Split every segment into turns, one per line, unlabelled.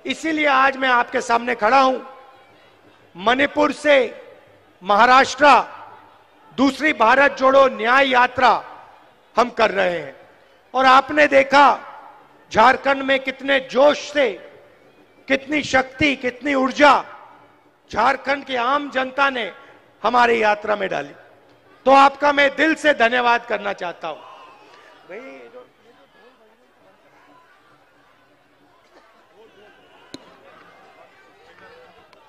इसीलिए आज मैं आपके सामने खड़ा हूं। मणिपुर से महाराष्ट्र दूसरी भारत जोड़ो न्याय यात्रा हम कर रहे हैं और आपने देखा झारखंड में कितने जोश से, कितनी शक्ति, कितनी ऊर्जा झारखंड की आम जनता ने हमारी यात्रा में डाली। तो आपका मैं दिल से धन्यवाद करना चाहता हूं।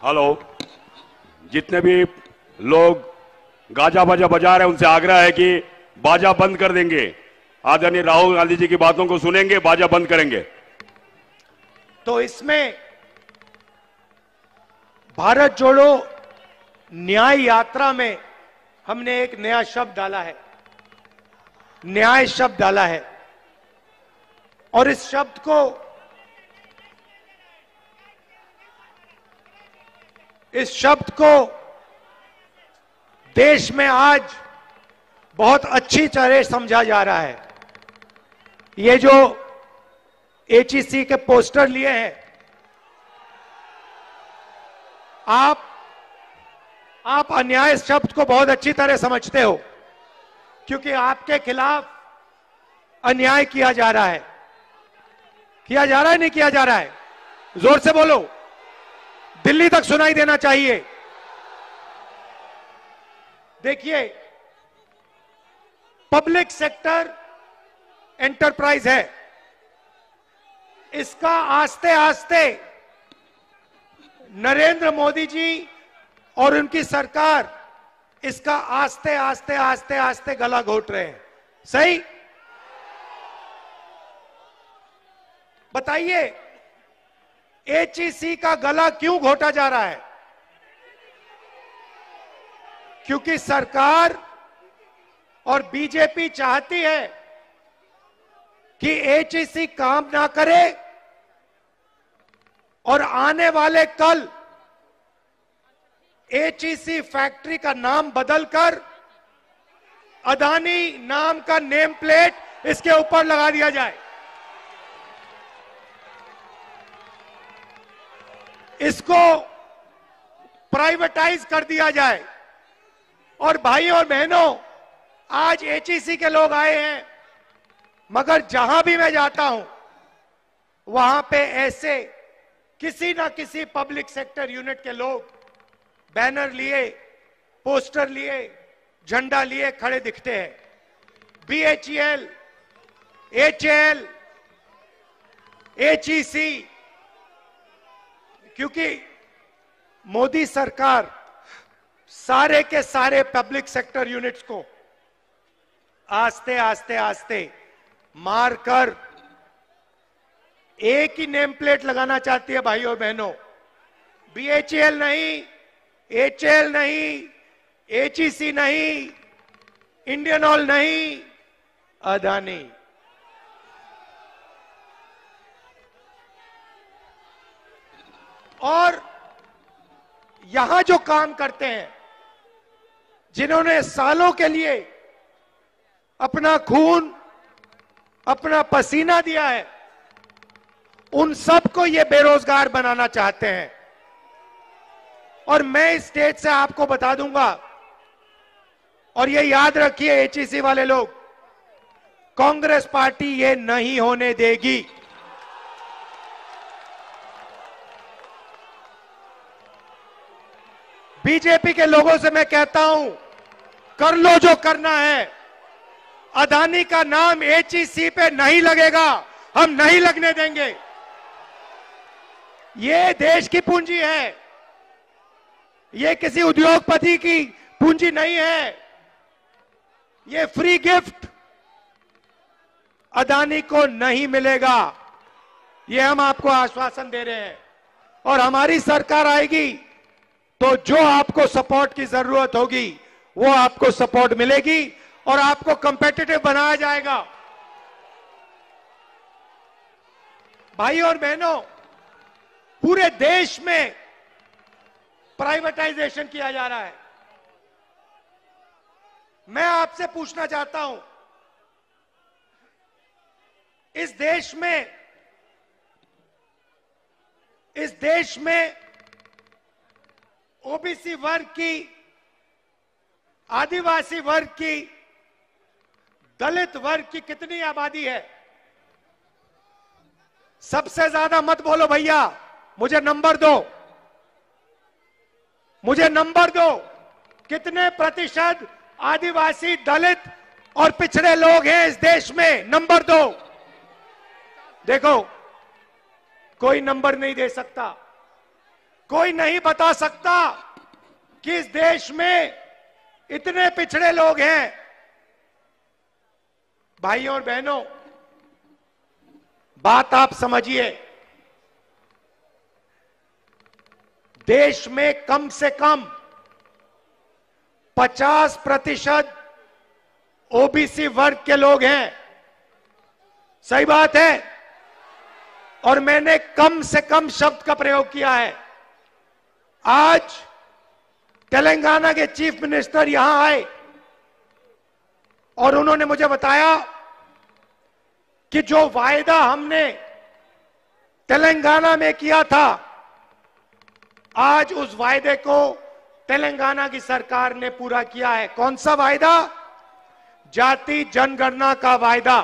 हेलो, जितने भी लोग गाजा बाजा बजा रहे हैं उनसे आग्रह है कि बाजा बंद कर देंगे। आदरणीय राहुल गांधी जी की बातों को सुनेंगे, बाजा बंद करेंगे।
तो इसमें भारत जोड़ो न्याय यात्रा में हमने एक नया शब्द डाला है, न्याय शब्द डाला है। और इस शब्द को देश में आज बहुत अच्छी तरह समझा जा रहा है। ये जो HEC के पोस्टर लिए हैं, आप अन्याय शब्द को बहुत अच्छी तरह समझते हो, क्योंकि आपके खिलाफ अन्याय किया जा रहा है। किया जा रहा है, नहीं किया जा रहा है? जोर से बोलो, दिल्ली तक सुनाई देना चाहिए। देखिए, पब्लिक सेक्टर एंटरप्राइज है, इसका आस्ते आस्ते नरेंद्र मोदी जी और उनकी सरकार इसका आस्ते आस्ते आस्ते आस्ते गला घोट रहे हैं। सही? बताइए, HEC का गला क्यों घोटा जा रहा है? क्योंकि सरकार और बीजेपी चाहती है कि HEC काम ना करे और आने वाले कल HEC फैक्ट्री का नाम बदलकर अदानी नाम का नेम प्लेट इसके ऊपर लगा दिया जाए। इसको प्राइवेटाइज कर दिया जाए। और भाई और बहनों, आज HEC के लोग आए हैं, मगर जहां भी मैं जाता हूं वहां पे ऐसे किसी ना किसी पब्लिक सेक्टर यूनिट के लोग बैनर लिए, पोस्टर लिए, झंडा लिए खड़े दिखते हैं। BHEL, HAL, HEC, क्योंकि मोदी सरकार सारे के सारे पब्लिक सेक्टर यूनिट्स को आस्ते आस्ते आस्ते मारकर एक ही नेम प्लेट लगाना चाहती है। भाई और बहनों, BHEL नहीं, HAL नहीं, HEC नहीं, इंडियन ऑयल नहीं, अदानी। और यहां जो काम करते हैं, जिन्होंने सालों के लिए अपना खून, अपना पसीना दिया है, उन सबको ये बेरोजगार बनाना चाहते हैं। और मैं इस स्टेज से आपको बता दूंगा, और ये याद रखिए HEC वाले लोग, कांग्रेस पार्टी ये नहीं होने देगी। बीजेपी के लोगों से मैं कहता हूं, कर लो जो करना है, अदानी का नाम HEC पे नहीं लगेगा, हम नहीं लगने देंगे। ये देश की पूंजी है, ये किसी उद्योगपति की पूंजी नहीं है। ये फ्री गिफ्ट अदानी को नहीं मिलेगा, ये हम आपको आश्वासन दे रहे हैं। और हमारी सरकार आएगी तो जो आपको सपोर्ट की जरूरत होगी वो आपको सपोर्ट मिलेगी और आपको कंपेटिटिव बनाया जाएगा। भाई और बहनों, पूरे देश में प्राइवेटाइजेशन किया जा रहा है। मैं आपसे पूछना चाहता हूं, इस देश में इस देश में ओबीसी वर्ग की, आदिवासी वर्ग की, दलित वर्ग की कितनी आबादी है? सबसे ज्यादा मत बोलो भैया, मुझे नंबर दो, मुझे नंबर दो। कितने प्रतिशत आदिवासी, दलित और पिछड़े लोग हैं इस देश में? नंबर दो। देखो, कोई नंबर नहीं दे सकता, कोई नहीं बता सकता कि इस देश में इतने पिछड़े लोग हैं। भाइयों और बहनों, बात आप समझिए, देश में कम से कम 50% ओबीसी वर्ग के लोग हैं। सही बात है। और मैंने कम से कम शब्द का प्रयोग किया है। आज तेलंगाना के चीफ मिनिस्टर यहां आए और उन्होंने मुझे बताया कि जो वायदा हमने तेलंगाना में किया था, आज उस वायदे को तेलंगाना की सरकार ने पूरा किया है। कौन सा वायदा? जाति जनगणना का वायदा।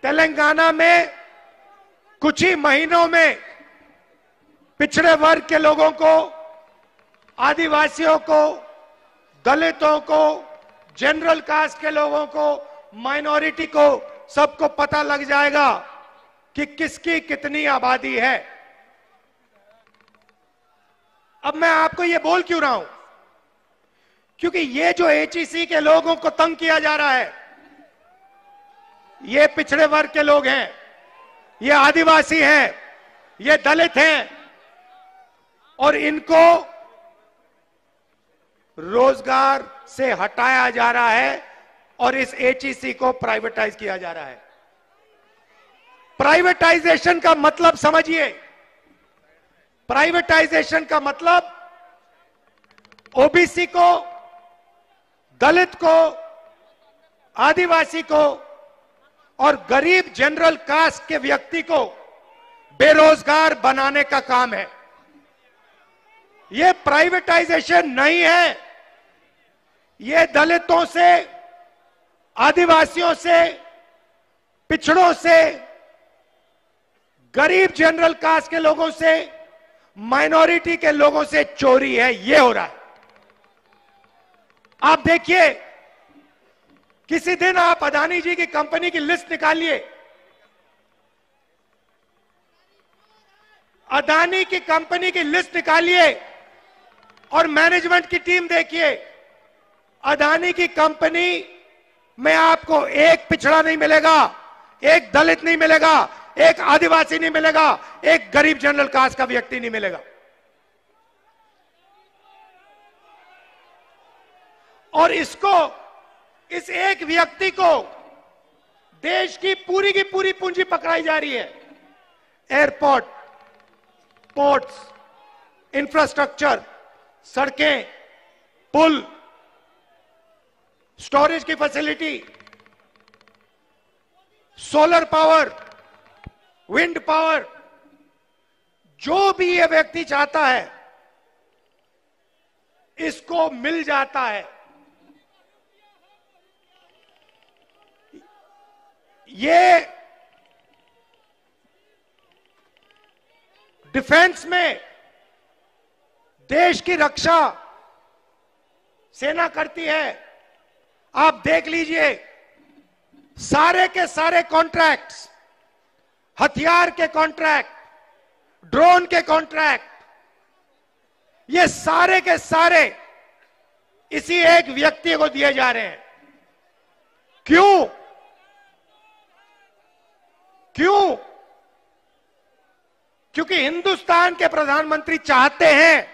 तेलंगाना में कुछ ही महीनों में पिछड़े वर्ग के लोगों को, आदिवासियों को, दलितों को, जनरल कास्ट के लोगों को, माइनॉरिटी को, सबको पता लग जाएगा कि किसकी कितनी आबादी है। अब मैं आपको ये बोल क्यों रहा हूं? क्योंकि ये जो एचईसी के लोगों को तंग किया जा रहा है, ये पिछड़े वर्ग के लोग हैं, ये आदिवासी हैं, ये दलित हैं, और इनको रोजगार से हटाया जा रहा है और इस एचईसी को प्राइवेटाइज किया जा रहा है। प्राइवेटाइजेशन का मतलब समझिए। प्राइवेटाइजेशन का मतलब ओबीसी को, दलित को, आदिवासी को और गरीब जनरल कास्ट के व्यक्ति को बेरोजगार बनाने का काम है। यह प्राइवेटाइजेशन नहीं है। यह दलितों से, आदिवासियों से, पिछड़ों से, गरीब जनरल कास्ट के लोगों से, माइनॉरिटी के लोगों से चोरी है। यह हो रहा है। आप देखिए, किसी दिन आप अदानी जी की कंपनी की लिस्ट निकालिए, अदानी की कंपनी की लिस्ट निकालिए और मैनेजमेंट की टीम देखिए। अदानी की कंपनी में आपको एक पिछड़ा नहीं मिलेगा, एक दलित नहीं मिलेगा, एक आदिवासी नहीं मिलेगा, एक गरीब जनरल कास्ट का व्यक्ति नहीं मिलेगा। और इसको, इस एक व्यक्ति को देश की पूरी पूंजी पकड़ाई जा रही है। एयरपोर्ट, पोर्ट्स, इंफ्रास्ट्रक्चर, सड़कें, पुल, स्टोरेज की facility, solar power, wind power, जो भी ये व्यक्ति चाहता है इसको मिल जाता है। ये डिफेंस में देश की रक्षा सेना करती है। आप देख लीजिए, सारे के सारे कॉन्ट्रैक्ट्स, हथियार के कॉन्ट्रैक्ट, ड्रोन के कॉन्ट्रैक्ट, ये सारे के सारे इसी एक व्यक्ति को दिए जा रहे हैं। क्यों? क्यों? क्योंकि हिंदुस्तान के प्रधानमंत्री चाहते हैं,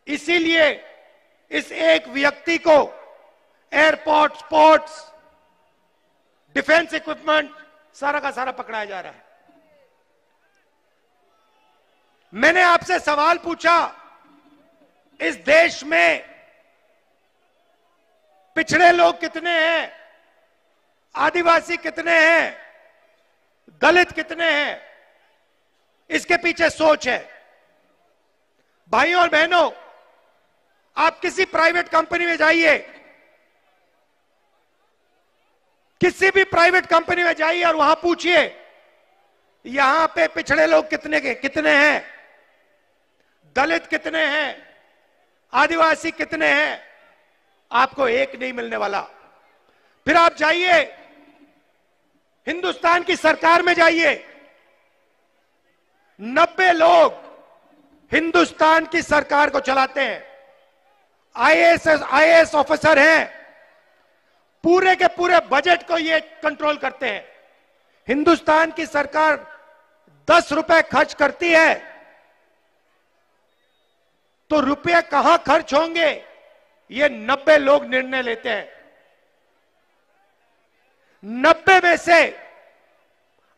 इसीलिए इस एक व्यक्ति को एयरपोर्ट्स, पोर्ट्स, डिफेंस इक्विपमेंट सारा का सारा पकड़ाया जा रहा है। मैंने आपसे सवाल पूछा, इस देश में पिछड़े लोग कितने हैं, आदिवासी कितने हैं, दलित कितने हैं, इसके पीछे सोच है। भाइयों और बहनों, आप किसी प्राइवेट कंपनी में जाइए, किसी भी प्राइवेट कंपनी में जाइए और वहां पूछिए यहां पे पिछड़े लोग कितने हैं, दलित कितने हैं, आदिवासी कितने हैं, आपको एक नहीं मिलने वाला। फिर आप जाइए हिंदुस्तान की सरकार में जाइए, 90 लोग हिंदुस्तान की सरकार को चलाते हैं, आईएएस ऑफिसर हैं, पूरे के पूरे बजट को ये कंट्रोल करते हैं। हिंदुस्तान की सरकार 10 रुपए खर्च करती है तो रुपए कहां खर्च होंगे ये 90 लोग निर्णय लेते हैं। 90 में से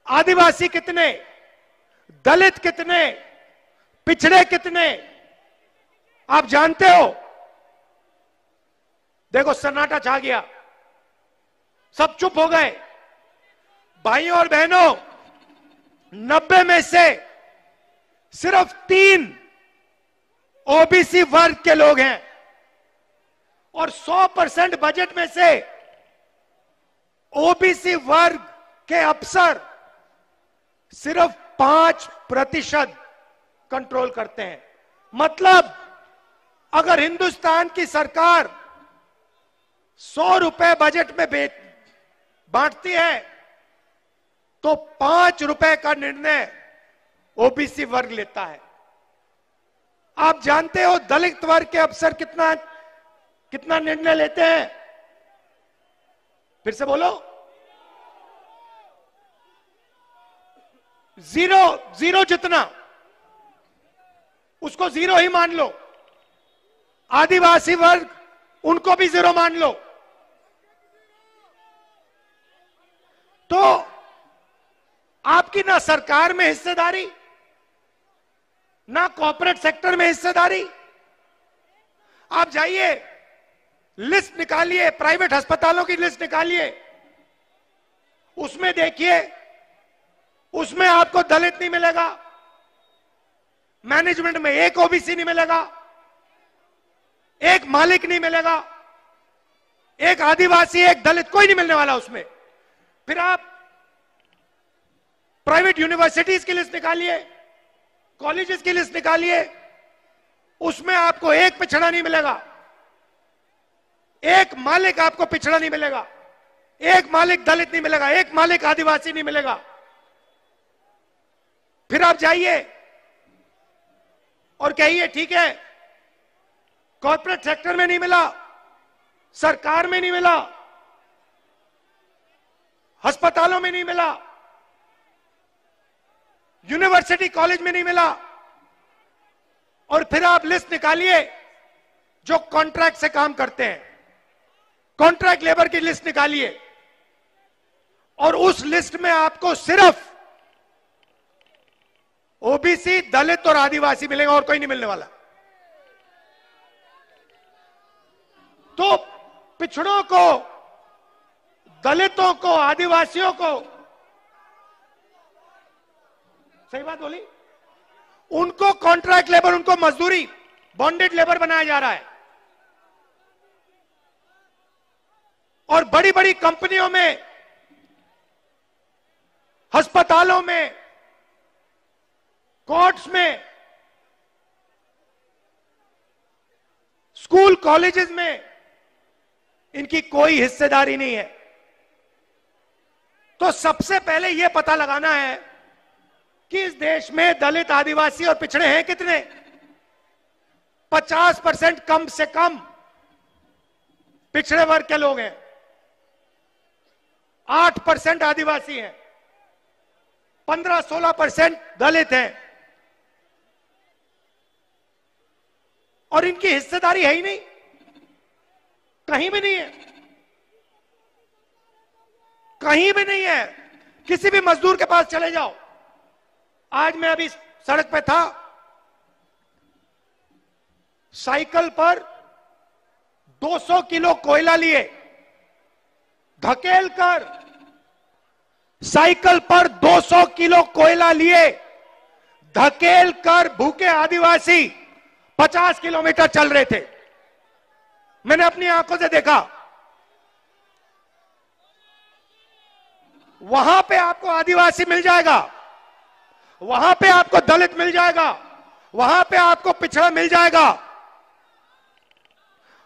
आदिवासी कितने, दलित कितने, पिछड़े कितने, आप जानते हो? देखो सन्नाटा छा गया, सब चुप हो गए। भाइयों और बहनों, 90 में से सिर्फ 3 ओबीसी वर्ग के लोग हैं और 100% बजट में से ओबीसी वर्ग के अफसर सिर्फ 5% कंट्रोल करते हैं। मतलब अगर हिंदुस्तान की सरकार 100 रुपए बजट में बांटती है तो 5 रुपए का निर्णय ओबीसी वर्ग लेता है। आप जानते हो दलित वर्ग के अफसर कितना निर्णय लेते हैं? फिर से बोलो, जीरो जितना, उसको जीरो ही मान लो। आदिवासी वर्ग, उनको भी जीरो मान लो। तो आपकी ना सरकार में हिस्सेदारी, ना कॉर्पोरेट सेक्टर में हिस्सेदारी। आप जाइए, लिस्ट निकालिए, प्राइवेट अस्पतालों की लिस्ट निकालिए, उसमें देखिए, उसमें आपको दलित नहीं मिलेगा, मैनेजमेंट में एक ओबीसी नहीं मिलेगा, एक मालिक नहीं मिलेगा, एक आदिवासी, एक दलित, कोई नहीं मिलने वाला उसमें। फिर आप प्राइवेट यूनिवर्सिटीज की लिस्ट निकालिए, कॉलेजेस की लिस्ट निकालिए, उसमें आपको एक पिछड़ा नहीं मिलेगा, एक मालिक आपको पिछड़ा नहीं मिलेगा, एक मालिक दलित नहीं मिलेगा, एक मालिक आदिवासी नहीं मिलेगा। फिर आप जाइए और कहिए ठीक है, कॉर्पोरेट सेक्टर में नहीं मिला, सरकार में नहीं मिला, अस्पतालों में नहीं मिला, यूनिवर्सिटी कॉलेज में नहीं मिला, और फिर आप लिस्ट निकालिए जो कॉन्ट्रैक्ट से काम करते हैं, कॉन्ट्रैक्ट लेबर की लिस्ट निकालिए, और उस लिस्ट में आपको सिर्फ ओबीसी, दलित और आदिवासी मिलेगा और कोई नहीं मिलने वाला। तो पिछड़ों को, दलितों को, आदिवासियों को, सही बात बोली, उनको कॉन्ट्रैक्ट लेबर, उनको मजदूरी, बॉन्डेड लेबर बनाया जा रहा है। और बड़ी बड़ी कंपनियों में, अस्पतालों में, कोर्ट्स में, स्कूल कॉलेजेस में इनकी कोई हिस्सेदारी नहीं है। तो सबसे पहले यह पता लगाना है कि इस देश में दलित, आदिवासी और पिछड़े हैं कितने। 50% कम से कम पिछड़े वर्ग के लोग हैं, 8% आदिवासी हैं, 15-16% दलित हैं, और इनकी हिस्सेदारी है ही नहीं, कहीं भी नहीं है, कहीं भी नहीं है। किसी भी मजदूर के पास चले जाओ। आज मैं अभी सड़क पे था, साइकिल पर 200 किलो कोयला लिए, धकेल कर साइकिल पर 200 किलो कोयला लिए धकेल कर भूखे आदिवासी 50 किलोमीटर चल रहे थे। मैंने अपनी आंखों से देखा। वहां पे आपको आदिवासी मिल जाएगा, वहां पे आपको दलित मिल जाएगा, वहां पे आपको पिछड़ा मिल जाएगा,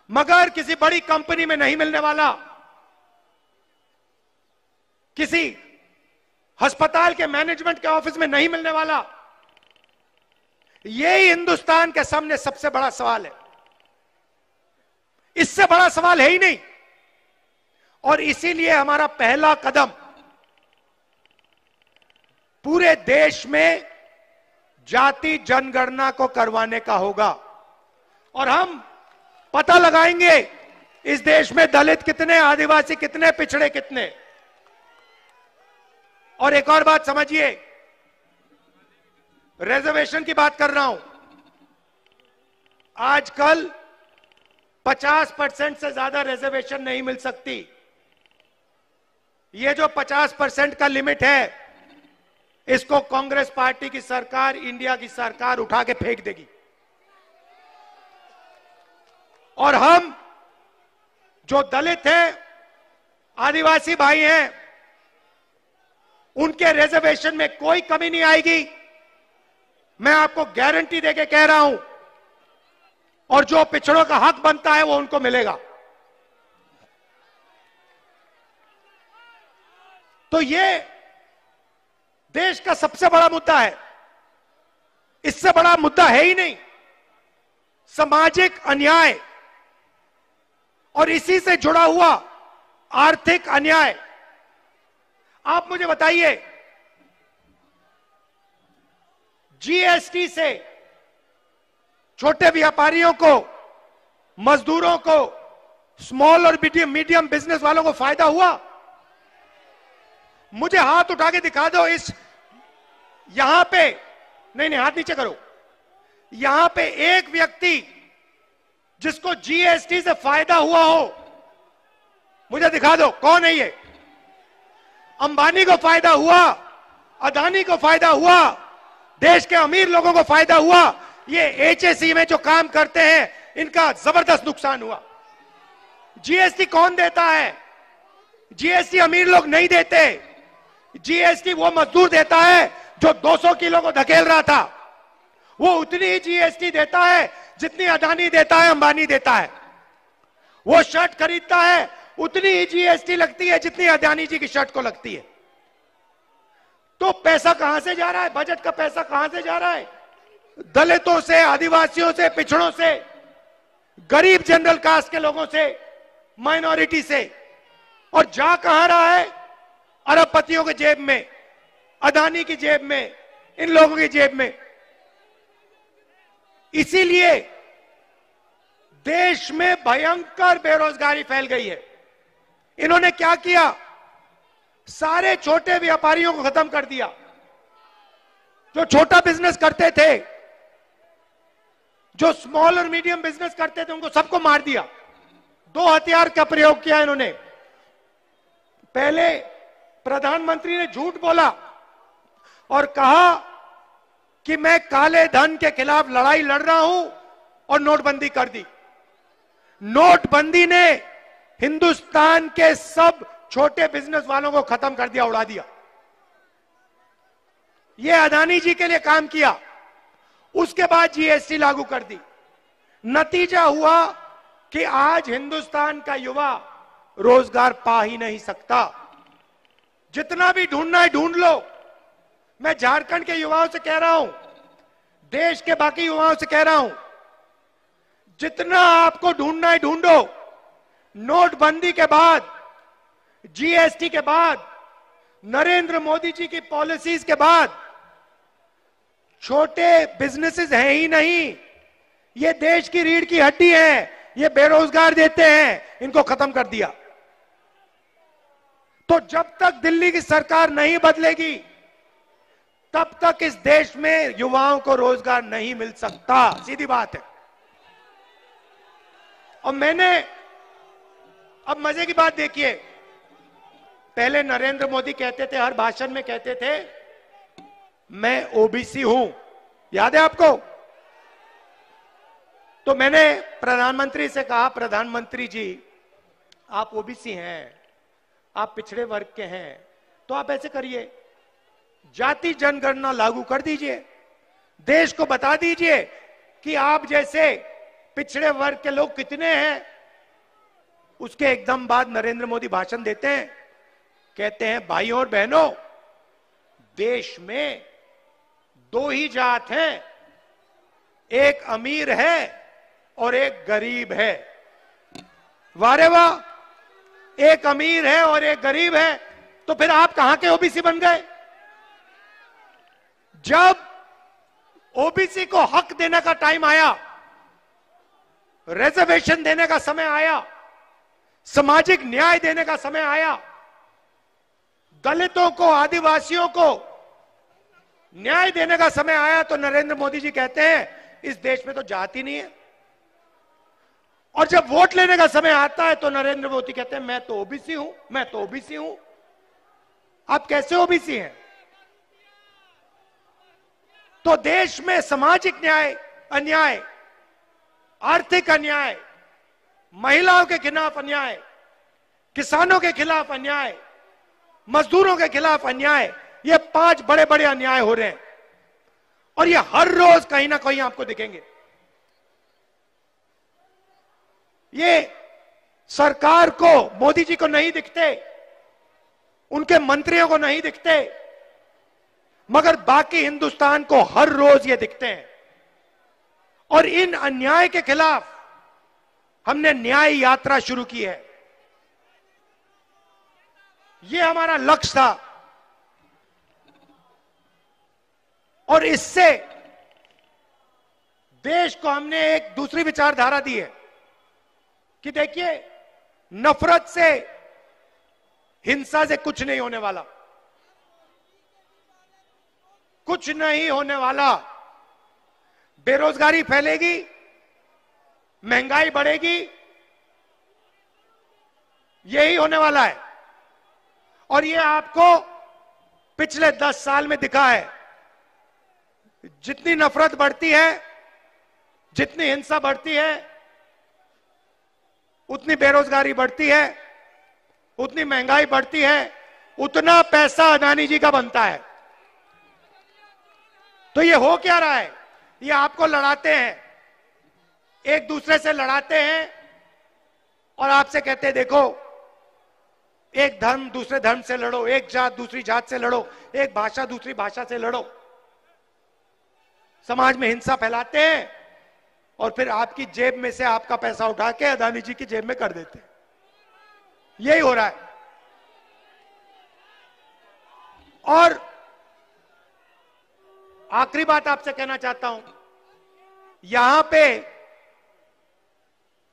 मगर किसी बड़ी कंपनी में नहीं मिलने वाला, किसी अस्पताल के मैनेजमेंट के ऑफिस में नहीं मिलने वाला। यही हिंदुस्तान के सामने सबसे बड़ा सवाल है। इससे बड़ा सवाल है ही नहीं। और इसीलिए हमारा पहला कदम पूरे देश में जाति जनगणना को करवाने का होगा। और हम पता लगाएंगे इस देश में दलित कितने, आदिवासी कितने, पिछड़े कितने। और एक और बात समझिए, रिजर्वेशन की बात कर रहा हूं। आजकल 50% से ज्यादा रिजर्वेशन नहीं मिल सकती। ये जो 50% का लिमिट है, इसको कांग्रेस पार्टी की सरकार, इंडिया की सरकार उठा के फेंक देगी। और हम जो दलित हैं, आदिवासी भाई हैं, उनके रिजर्वेशन में कोई कमी नहीं आएगी। मैं आपको गारंटी देके कह रहा हूं। और जो पिछड़ों का हक बनता है वो उनको मिलेगा। तो ये देश का सबसे बड़ा मुद्दा है। इससे बड़ा मुद्दा है ही नहीं। सामाजिक अन्याय और इसी से जुड़ा हुआ आर्थिक अन्याय। आप मुझे बताइए, जीएसटी से छोटे व्यापारियों को, मजदूरों को, स्मॉल और मीडियम बिजनेस वालों को फायदा हुआ? मुझे हाथ उठा के दिखा दो इस यहां पे, नहीं हाथ नीचे करो, यहां पे एक व्यक्ति जिसको जीएसटी से फायदा हुआ हो, मुझे दिखा दो। कौन है ये? अंबानी को फायदा हुआ, अदानी को फायदा हुआ, देश के अमीर लोगों को फायदा हुआ। ये एचएसई में जो काम करते हैं, इनका जबरदस्त नुकसान हुआ। जीएसटी कौन देता है? जीएसटी अमीर लोग नहीं देते। जीएसटी वो मजदूर देता है जो 200 किलो को धकेल रहा था। वो उतनी ही जीएसटी देता है जितनी अदानी देता है, अंबानी देता है। वो शर्ट खरीदता है, उतनी ही जीएसटी लगती है जितनी अदानी जी की शर्ट को लगती है। तो पैसा कहां से जा रहा है? बजट का पैसा कहां से जा रहा है? दलितों से, आदिवासियों से, पिछड़ों से, गरीब जनरल कास्ट के लोगों से, माइनॉरिटी से। और जा कहां रहा है? अरबपतियों के जेब में, अदानी की जेब में, इन लोगों की जेब में। इसीलिए देश में भयंकर बेरोजगारी फैल गई है। इन्होंने क्या किया? सारे छोटे व्यापारियों को खत्म कर दिया। जो छोटा बिजनेस करते थे, जो स्मॉल और मीडियम बिजनेस करते थे, उनको सबको मार दिया। दो हथियार का प्रयोग किया इन्होंने। पहले प्रधानमंत्री ने झूठ बोला और कहा कि मैं काले धन के खिलाफ लड़ाई लड़ रहा हूं, और नोटबंदी कर दी। नोटबंदी ने हिंदुस्तान के सब छोटे बिजनेस वालों को खत्म कर दिया, उड़ा दिया। यह अदानी जी के लिए काम किया। उसके बाद जीएसटी लागू कर दी। नतीजा हुआ कि आज हिंदुस्तान का युवा रोजगार पा ही नहीं सकता। जितना भी ढूंढना है ढूंढ लो। मैं झारखंड के युवाओं से कह रहा हूं, देश के बाकी युवाओं से कह रहा हूं, जितना आपको ढूंढना है ढूंढो। नोटबंदी के बाद, जीएसटी के बाद, नरेंद्र मोदी जी की पॉलिसीज के बाद छोटे बिजनेसेस हैं ही नहीं। ये देश की रीढ़ की हड्डी है। ये बेरोजगार देते हैं, इनको खत्म कर दिया। तो जब तक दिल्ली की सरकार नहीं बदलेगी, तब तक इस देश में युवाओं को रोजगार नहीं मिल सकता। सीधी बात है। और मैंने, अब मजे की बात देखिए, पहले नरेंद्र मोदी कहते थे, हर भाषण में कहते थे, मैं ओबीसी हूं, याद है आपको? तो मैंने प्रधानमंत्री से कहा, प्रधानमंत्री जी आप ओबीसी हैं, आप पिछड़े वर्ग के हैं, तो आप ऐसे करिए, जाति जनगणना लागू कर दीजिए, देश को बता दीजिए कि आप जैसे पिछड़े वर्ग के लोग कितने हैं। उसके एकदम बाद नरेंद्र मोदी भाषण देते हैं, कहते हैं भाइयों और बहनों, देश में दो ही जात हैं, एक अमीर है और एक गरीब है। वारे वाह, एक अमीर है और एक गरीब है, तो फिर आप कहां के ओबीसी बन गए? जब ओबीसी को हक देने का टाइम आया, रिजर्वेशन देने का समय आया, सामाजिक न्याय देने का समय आया, दलितों को, आदिवासियों को न्याय देने का समय आया, तो नरेंद्र मोदी जी कहते हैं इस देश में तो जाति नहीं है। और जब वोट लेने का समय आता है तो नरेंद्र मोदी कहते हैं मैं तो ओबीसी हूं, मैं तो ओबीसी हूं। आप कैसे ओबीसी हैं? तो देश में सामाजिक न्याय, अन्याय, आर्थिक अन्याय, महिलाओं के खिलाफ अन्याय, किसानों के खिलाफ अन्याय, मजदूरों के खिलाफ अन्याय, ये 5 बड़े बड़े अन्याय हो रहे हैं और ये हर रोज कहीं ना कहीं आपको दिखेंगे। ये सरकार को, मोदी जी को नहीं दिखते, उनके मंत्रियों को नहीं दिखते, मगर बाकी हिंदुस्तान को हर रोज ये दिखते हैं। और इन अन्याय के खिलाफ हमने न्याय यात्रा शुरू की है। ये हमारा लक्ष्य था और इससे देश को हमने एक दूसरी विचारधारा दी है कि देखिए, नफरत से, हिंसा से कुछ नहीं होने वाला, कुछ नहीं होने वाला। बेरोजगारी फैलेगी, महंगाई बढ़ेगी, यही होने वाला है। और ये आपको पिछले 10 साल में दिखा है। जितनी नफरत बढ़ती है, जितनी हिंसा बढ़ती है, उतनी बेरोजगारी बढ़ती है, उतनी महंगाई बढ़ती है, उतना पैसा अदानी जी का बनता है। तो ये हो क्या रहा है? ये आपको लड़ाते हैं, एक दूसरे से लड़ाते हैं और आपसे कहते हैं देखो, एक धर्म दूसरे धर्म से लड़ो, एक जात दूसरी जात से लड़ो, एक भाषा दूसरी भाषा से लड़ो। समाज में हिंसा फैलाते हैं और फिर आपकी जेब में से आपका पैसा उठा के अदानी जी की जेब में कर देते हैं। यही हो रहा है। और आखिरी बात आपसे कहना चाहता हूं, यहां पे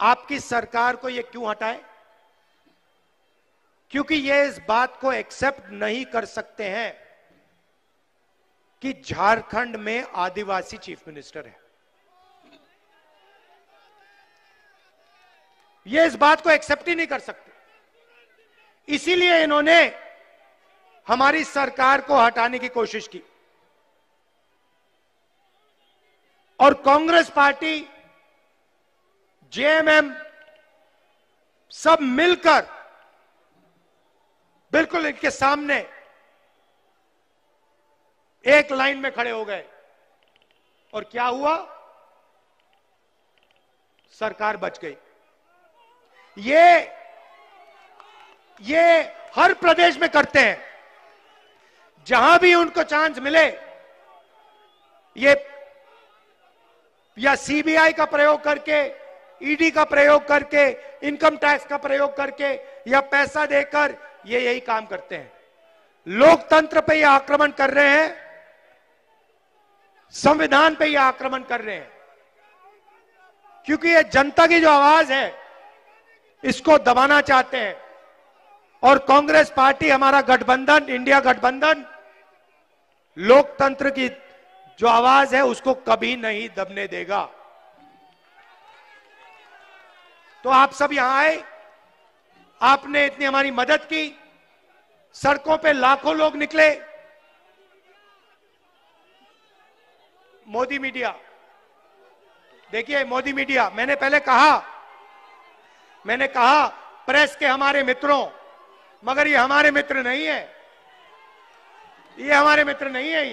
आपकी सरकार को ये क्यों हटाए? क्योंकि ये इस बात को एक्सेप्ट नहीं कर सकते हैं कि झारखंड में आदिवासी चीफ मिनिस्टर है। ये इस बात को एक्सेप्ट ही नहीं कर सकते। इसीलिए इन्होंने हमारी सरकार को हटाने की कोशिश की। और कांग्रेस पार्टी, जेएमएम सब मिलकर बिल्कुल इनके सामने एक लाइन में खड़े हो गए। और क्या हुआ? सरकार बच गई। ये हर प्रदेश में करते हैं। जहां भी उनको चांस मिले, ये या सीबीआई का प्रयोग करके, ईडी का प्रयोग करके, इनकम टैक्स का प्रयोग करके या पैसा देकर ये यही काम करते हैं। लोकतंत्र पे ये आक्रमण कर रहे हैं, संविधान पे ये आक्रमण कर रहे हैं, क्योंकि ये जनता की जो आवाज है इसको दबाना चाहते हैं। और कांग्रेस पार्टी, हमारा गठबंधन, इंडिया गठबंधन, लोकतंत्र की जो आवाज है उसको कभी नहीं दबने देगा। तो आप सब यहां आए, आपने इतनी हमारी मदद की, सड़कों पे लाखों लोग निकले। मोदी मीडिया, देखिए मोदी मीडिया, मैंने कहा प्रेस के हमारे मित्रों, मगर ये हमारे मित्र नहीं है, ये हमारे मित्र नहीं है।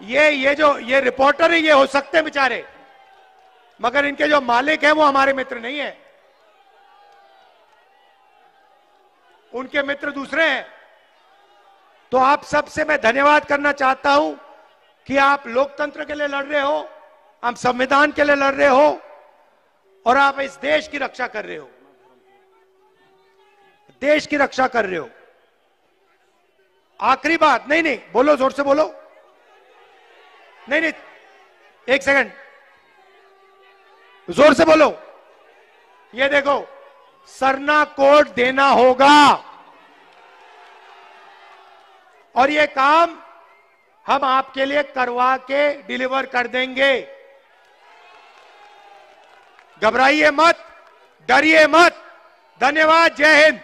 ये रिपोर्टर है, ये हो सकते हैं बेचारे, मगर इनके जो मालिक हैं वो हमारे मित्र नहीं है, उनके मित्र दूसरे हैं। तो आप सबसे मैं धन्यवाद करना चाहता हूं कि आप लोकतंत्र के लिए लड़ रहे हो, आप संविधान के लिए लड़ रहे हो, और आप इस देश की रक्षा कर रहे हो, देश की रक्षा कर रहे हो। आखिरी बात, नहीं बोलो, जोर से बोलो, नहीं एक सेकंड, जोर से बोलो। ये देखो, सरना कोड देना होगा और ये काम हम आपके लिए करवा के डिलीवर कर देंगे। घबराइए मत, डरिए मत। धन्यवाद, जय हिंद।